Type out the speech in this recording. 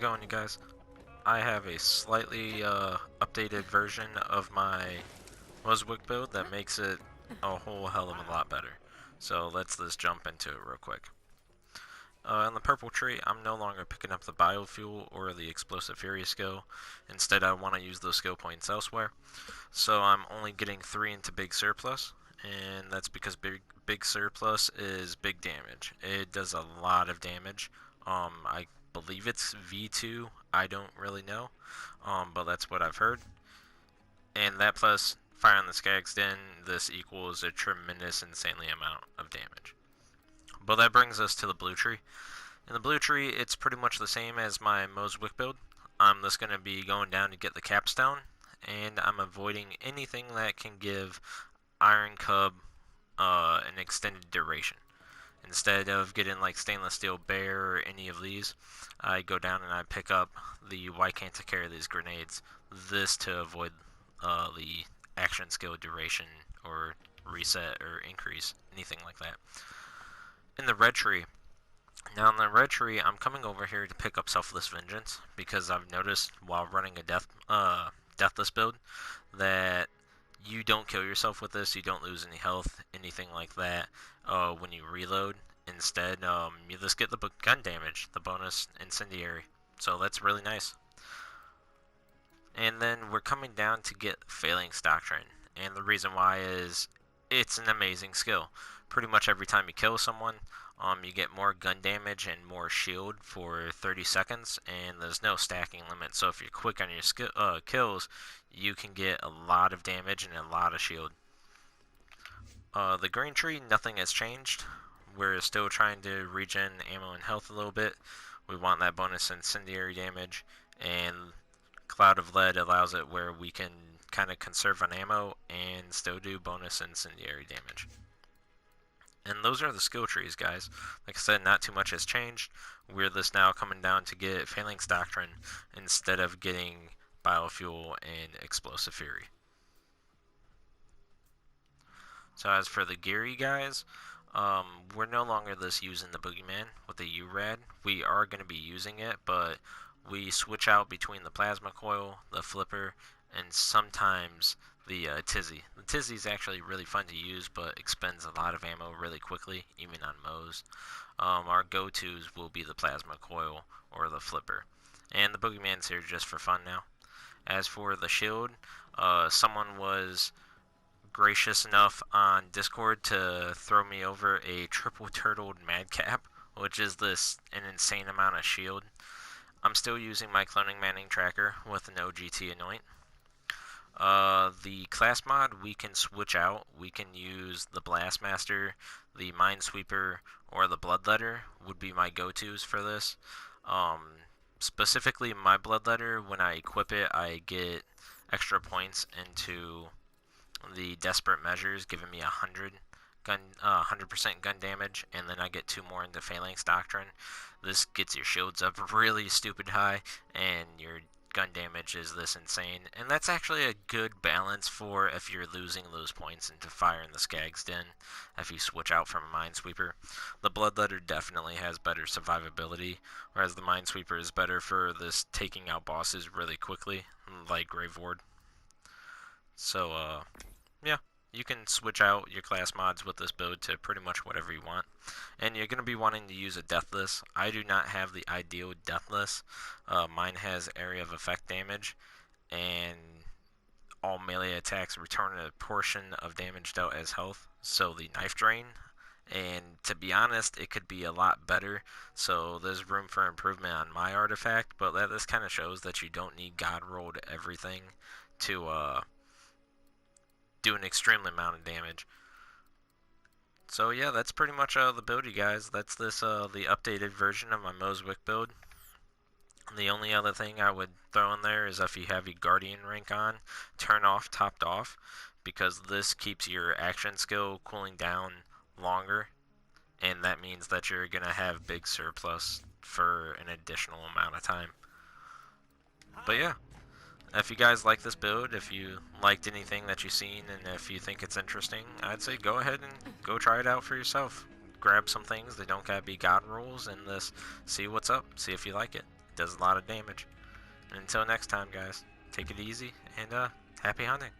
it going, you guys? I have a slightly updated version of my Moze Wick build that makes it a whole hell of a lot better. So let's just jump into it real quick. In the purple tree, I'm no longer picking up the biofuel or the explosive fury skill. Instead, I want to use those skill points elsewhere. So I'm only getting 3 into big surplus, and that's because big surplus is big damage. It does a lot of damage. I believe it's V2. I don't really know, but that's what I've heard. And that plus fire on the Skag's Den, this equals a tremendous, insanely amount of damage. But that brings us to the blue tree. In the blue tree, it's pretty much the same as my Moze Wick build. I'm just going to be going down to get the capstone, and I'm avoiding anything that can give Iron Cub an extended duration. Instead of getting like Stainless Steel Bear or any of these, I go down and I pick up the Why Can't I Carry These Grenades. This to avoid the action skill duration or reset or increase, anything like that. In the red tree, now in the red tree, I'm coming over here to pick up Selfless Vengeance because I've noticed while running a deathless build that you don't kill yourself with this, you don't lose any health, anything like that when you reload. Instead, you just get the gun damage, the bonus incendiary. So that's really nice. And then we're coming down to get Phalanx Doctrine. And the reason why is it's an amazing skill. Pretty much every time you kill someone, you get more gun damage and more shield for 30 seconds, and there's no stacking limit. So if you're quick on your kills, you can get a lot of damage and a lot of shield. The green tree, nothing has changed. We're still trying to regen ammo and health a little bit. We want that bonus incendiary damage, and Cloud of Lead allows it where we can kind of conserve on ammo and still do bonus incendiary damage. And those are the skill trees, guys. Like I said, not too much has changed. We're just now coming down to get Phalanx Doctrine instead of getting Biofuel and Explosive Fury. So as for the gear, you guys, we're no longer just using the Boogeyman with the URAD. We are going to be using it, but we switch out between the Plasma Coil, the Flipper, and sometimes the Tizzy. The Tizzy is actually really fun to use, but expends a lot of ammo really quickly, even on Moze. Our go-tos will be the Plasma Coil or the Flipper. And the Boogeyman's here just for fun now. As for the shield, someone was gracious enough on Discord to throw me over a triple-turtled Madcap, which is an insane amount of shield. I'm still using my Cloning Manning tracker with no GT Anoint. The class mod we can switch out. We can use the Blastmaster, the Minesweeper, or the Bloodletter would be my go-tos for this. Specifically, my Bloodletter, when I equip it, I get extra points into the Desperate Measures, giving me 100% gun damage, and then I get 2 more into Phalanx Doctrine. This gets your shields up really stupid high, and your gun damage is this insane. And that's actually a good balance for if you're losing those points into Fire in the Skag's Den, if you switch out from a Minesweeper. The Bloodletter definitely has better survivability, whereas the Minesweeper is better for this taking out bosses really quickly, like Grave Ward. So, yeah, you can switch out your class mods with this build to pretty much whatever you want. And you're going to be wanting to use a Deathless. I do not have the ideal Deathless. Mine has area of effect damage, and all melee attacks return a portion of damage dealt as health. So the Knife Drain, and to be honest, it could be a lot better. So there's room for improvement on my artifact, but this kind of shows that you don't need God Rolled everything to do an extreme amount of damage. So yeah, that's pretty much the build, you guys. That's the updated version of my Moze Wick build. The only other thing I would throw in there is if you have your Guardian rank on, turn off Topped Off, because this keeps your action skill cooling down longer, and that means that you're going to have big surplus for an additional amount of time. But yeah. If you guys like this build, if you liked anything that you've seen, and if you think it's interesting, I'd say go ahead and go try it out for yourself. Grab some things, they don't gotta be God rolls, and just see what's up, see if you like it. does a lot of damage. And until next time, guys, take it easy and happy hunting.